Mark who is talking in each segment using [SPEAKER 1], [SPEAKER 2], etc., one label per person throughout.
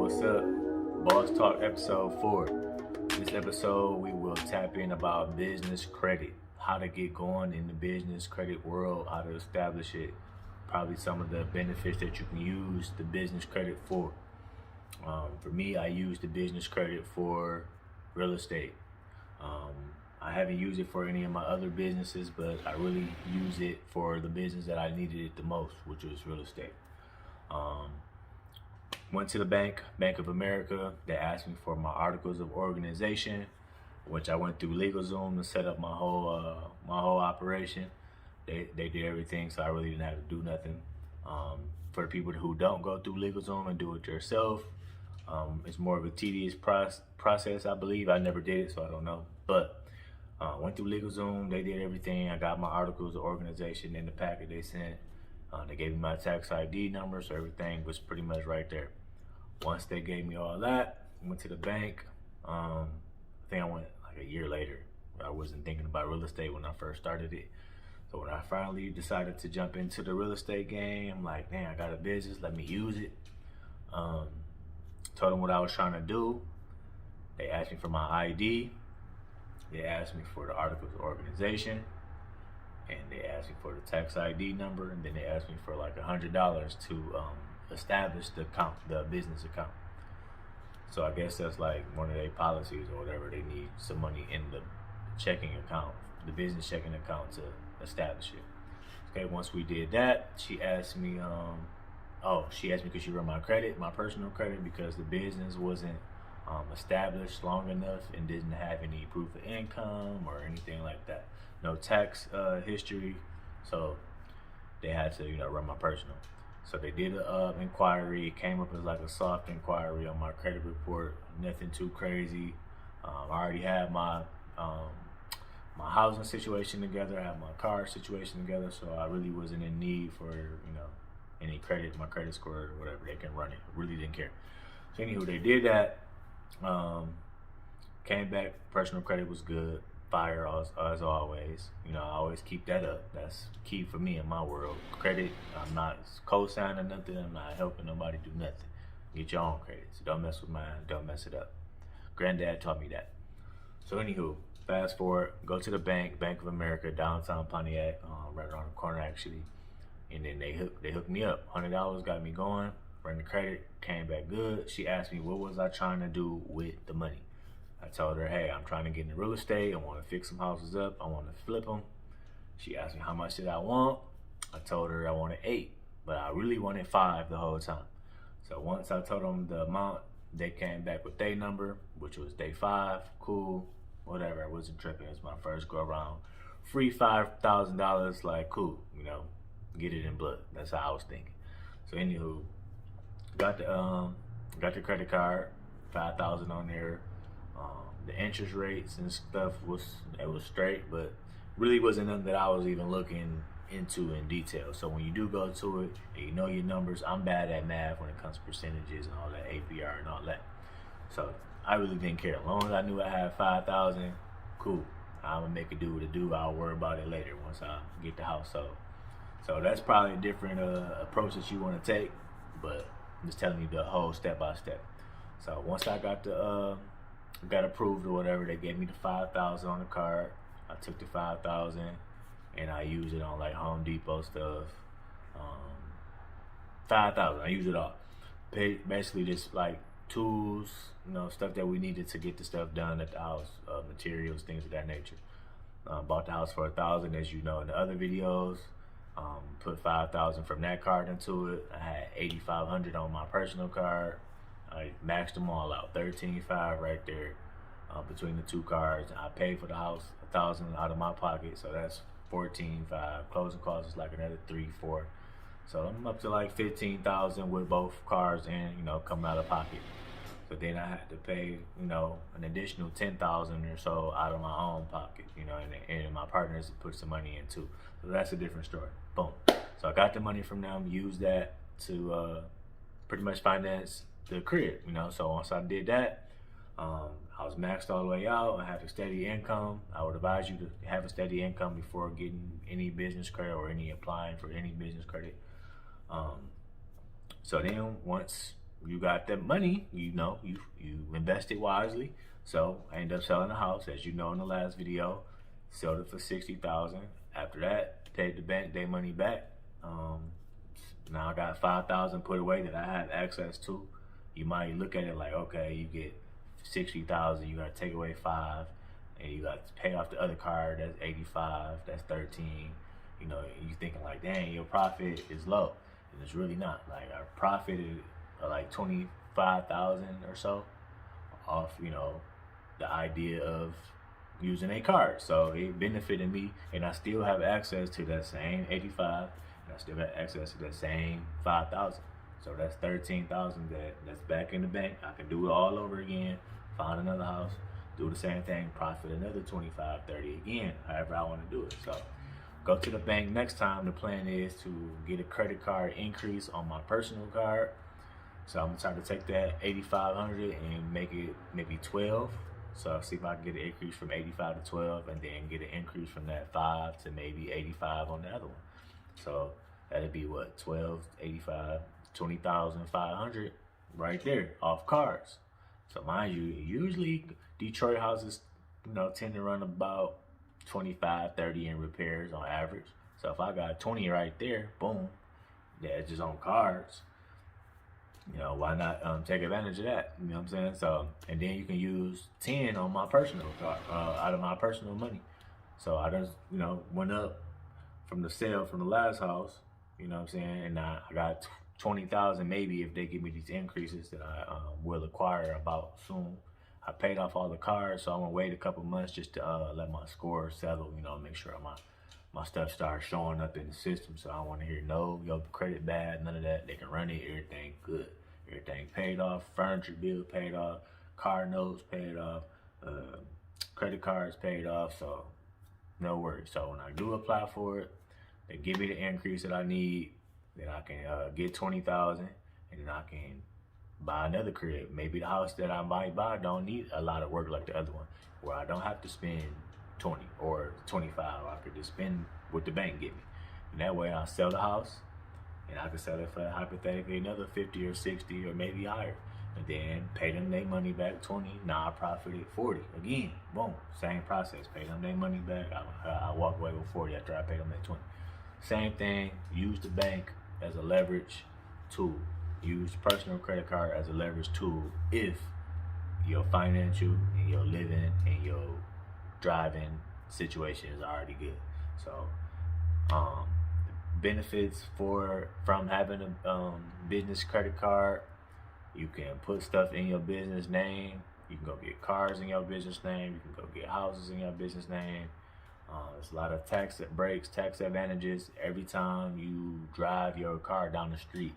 [SPEAKER 1] what's up? Boss Talk episode 4. This episode we will tap in about business credit, how to get going in the business credit world, how to establish it, probably some of the benefits that you can use the business credit for. For me, I use the business credit for real estate. I haven't used it for any of my other businesses, but I really use it for the business that I needed it the most, which was real estate. Went to the Bank of America. They asked me for my articles of organization, which I went through LegalZoom to set up my whole operation. They did everything, so I really didn't have to do nothing. For the people who don't go through LegalZoom and do it yourself, it's more of a tedious process, I believe. I never did it, so I don't know. But went through LegalZoom. They did everything. I got my articles of organization in the packet they sent. They gave me my tax ID number, so everything was pretty much right there. Once they gave me all that, I went to the bank. I think I went like a year later. I wasn't thinking about real estate when I first started it. So when I finally decided to jump into the real estate game, I'm like, man, I got a business, let me use it. Told them what I was trying to do. They asked me for my ID. They asked me for the articles of organization. And they asked me for the tax ID number, and then they asked me for like $100 to establish the business account. So I guess that's like one of their policies or whatever. They need some money in the checking account, the business checking account, to establish it. Okay, once we did that, she asked me, she asked me could she run my credit, my personal credit, because the business wasn't established long enough and didn't have any proof of income or anything like that. No tax history, so they had to, run my personal. So they did an inquiry. It came up as like a soft inquiry on my credit report, nothing too crazy. I already had my my housing situation together. I had my car situation together, so I really wasn't in need for any credit, my credit score or whatever. They can run it. I really didn't care. So anywho, they did that. Came back. Personal credit was good. Fire as always. I always keep that up. That's key for me in my world. Credit, I'm not co-signing nothing. I'm not helping nobody do nothing. Get your own credit. So don't mess with mine. Don't mess it up. Granddad taught me that. So anywho, fast forward, go to the Bank of America, downtown Pontiac, right around the corner actually. And then they hooked me up. $100 got me going. Ran the credit, came back good. She asked me what was I trying to do with the money. I told her, hey, I'm trying to get into real estate. I want to fix some houses up. I want to flip them. She asked me how much did I want. I told her I wanted 8, but I really wanted 5 the whole time. So once I told them the amount, they came back with their number, which was day 5. Cool, whatever. I wasn't tripping. It's my first go around. Free $5,000, like cool, get it in blood. That's how I was thinking. So anywho, got the credit card, $5,000 on there. The interest rates and stuff was straight, but really wasn't nothing that I was even looking into in detail. So when you do go to it and you know your numbers, I'm bad at math when it comes to percentages and all that, APR and all that. So I really didn't care. As long as I knew I had 5,000, cool. I'm gonna make it do what it do. I'll worry about it later once I get the house sold. So that's probably a different approach that you want to take, but I'm just telling you the whole step by step. So once I got approved or whatever, they gave me the 5,000 on the card. I took the 5,000 and I used it on like Home Depot stuff. 5,000, I used it all. Basically just like tools, stuff that we needed to get the stuff done at the house, materials, things of that nature. Bought the house for 1,000, as you know in the other videos. Put 5,000 from that card into it. I had 8,500 on my personal card. I maxed them all out, 13,500 right there between the two cards. I paid for the house 1,000 out of my pocket, so that's 14,500. Closing costs is like another 3-4. So I'm up to like 15,000 with both cards and coming out of pocket. So then I had to pay an additional 10,000 or so out of my own pocket, and my partners put some money in too. So that's a different story. Boom. So I got the money from them, used that to pretty much finance the crib, So once I did that, I was maxed all the way out. I had a steady income. I would advise you to have a steady income before getting any business credit or applying for any business credit. So then once you got that money, you know, you invest it wisely. So I ended up selling the house, as you know in the last video, sold it for 60,000. After that, paid the bank their money back. Now I got 5,000 put away that I have access to. You might look at it like, okay, you get 60,000, you gotta take away 5, and you got to pay off the other card. That's 85. That's 13. You know, you thinking like, dang, your profit is low, and it's really not. Like our profit is like 25,000 or so off, you know, the idea of using a card. So it benefited me, and I still have access to that same 85, and I still have access to that same 5,000. So that's 13,000 that's back in the bank. I can do it all over again, find another house, do the same thing, profit another 25, 30 again, however I want to do it. So go to the bank next time. The plan is to get a credit card increase on my personal card. So I'm gonna try to take that 8,500 and make it maybe 12. So I'll see if I can get an increase from 85 to 12, and then get an increase from that 5 to maybe 85 on the other one. So that'd be what, 12, 85, 20,500 right there off cards. So mind you, usually Detroit houses, you know, tend to run about 25, 30 in repairs on average. So if I got 20 right there, boom, that's just on cards. You know, why not take advantage of that? You know what I'm saying? So, and then you can use 10 on my personal card, out of my personal money. So I just, you know, went up from the sale from the last house, you know what I'm saying? And I got 20,000 maybe if they give me these increases that I will acquire about soon. I paid off all the cards, so I'm gonna wait a couple months just to let my score settle, you know, make sure my stuff starts showing up in the system. So I don't want to hear no, your credit bad, none of that. They can run it, everything good. Everything paid off, furniture bill paid off, car notes paid off, credit cards paid off, so no worries. So when I do apply for it, they give me the increase that I need, then I can get 20,000, and then I can buy another crib. Maybe the house that I might buy don't need a lot of work like the other one, where I don't have to spend 20 or 25. I could just spend what the bank give me. And that way I'll sell the house, and I could sell it for hypothetically another 50 or 60 or maybe higher. And then pay them their money back 20, now I profited 40. Again, boom, same process. Pay them their money back, I walk away with 40 after I pay them that 20. Same thing, use the bank as a leverage tool. Use personal credit card as a leverage tool if your financial and your living and your driving situation is already good. So benefits from having a business credit card: you can put stuff in your business name. You can go get cars in your business name. You can go get houses in your business name. There's a lot of tax breaks, tax advantages every time you drive your car down the street.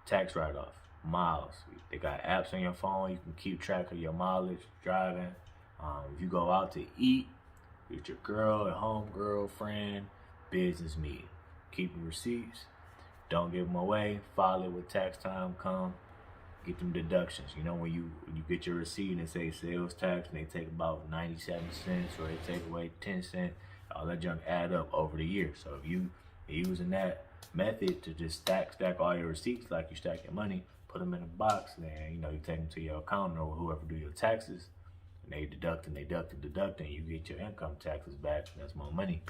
[SPEAKER 1] Tax write-off, miles. They got apps on your phone. You can keep track of your mileage driving. If you go out to eat with your girl, your home girlfriend, business meeting, keep your receipts. Don't give them away. File it when tax time come. Get them deductions. You know, when you get your receipt and it say sales tax, and they take about 97 cents, or they take away 10 cents, all that junk add up over the year. So if you are using that method to just stack all your receipts like you stack your money, put them in a box, then you know you take them to your accountant or whoever do your taxes, and they deduct and you get your income taxes back. That's more money.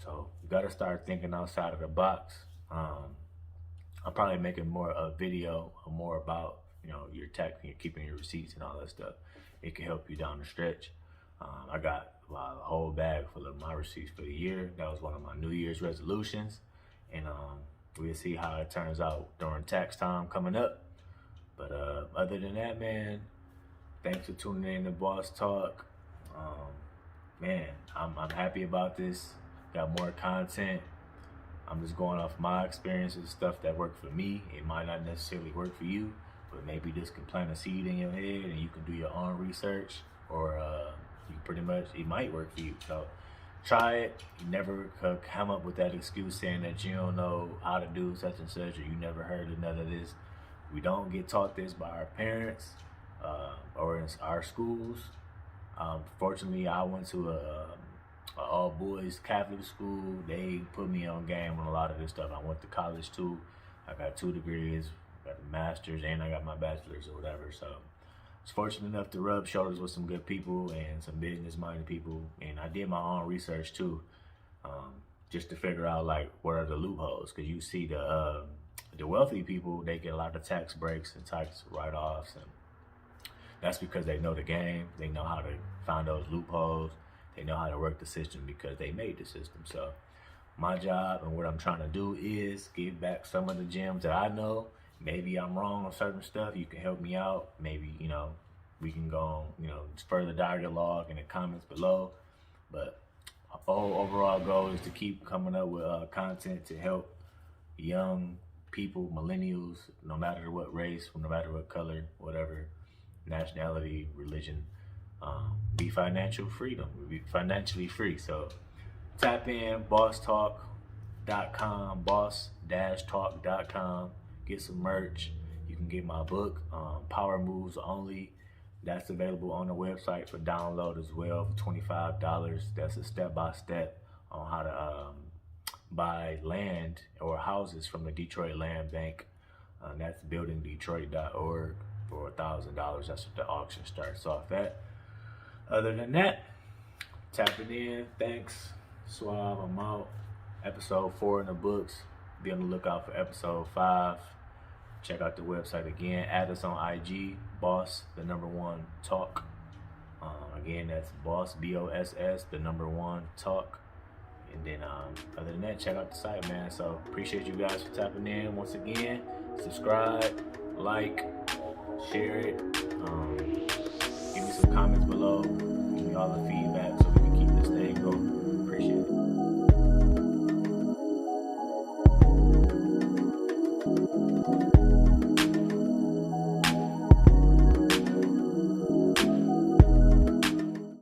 [SPEAKER 1] So you got to start thinking outside of the box. I'm probably making more a video more about, you know, your tax and keeping your receipts and all that stuff. It can help you down the stretch. I got a whole bag full of my receipts for the year. That was one of my New Year's resolutions, and we'll see how it turns out during tax time coming up. But other than that, man, thanks for tuning in to Boss Talk. Man, I'm happy about this. Got more content. I'm just going off my experiences, stuff that worked for me. It might not necessarily work for you, but maybe this can plant a seed in your head and you can do your own research, or you pretty much, it might work for you. So try it. You never come up with that excuse saying that you don't know how to do such and such, or you never heard of none of this. We don't get taught this by our parents or in our schools. Fortunately, I went to a all boys Catholic school. They put me on game on a lot of this stuff. I went to college too. I got 2 degrees, got a master's, and I got my bachelor's or whatever. So I was fortunate enough to rub shoulders with some good people and some business-minded people, and I did my own research too, just to figure out like what are the loopholes. Because you see the wealthy people, they get a lot of tax breaks and tax write-offs, and that's because they know the game. They know how to find those loopholes. They know how to work the system because they made the system. So my job and what I'm trying to do is give back some of the gems that I know. Maybe I'm wrong on certain stuff. You can help me out. Maybe, we can go on, further dialogue in the comments below. But our overall goal is to keep coming up with content to help young people, millennials, no matter what race, no matter what color, whatever nationality, religion, be financially free. So tap in, bosstalk.com, boss-talk.com, get some merch. You can get my book, Power Moves Only. That's available on the website for download as well for $25. That's a step-by-step on how to buy land or houses from the Detroit Land Bank. That's buildingdetroit.org for $1,000. That's what the auction starts off at. Other than that, tapping in. Thanks. Suave, I'm out. Episode 4 in the books. Be on the lookout for episode 5. Check out the website again. Add us on IG, boss1talk. Again, that's boss, BOSS, 1 talk. And then other than that, check out the site, man. So appreciate you guys for tapping in once again. Subscribe, like, share it. Give me some comments below. Give me all the feedback so we can keep this thing going. Appreciate it.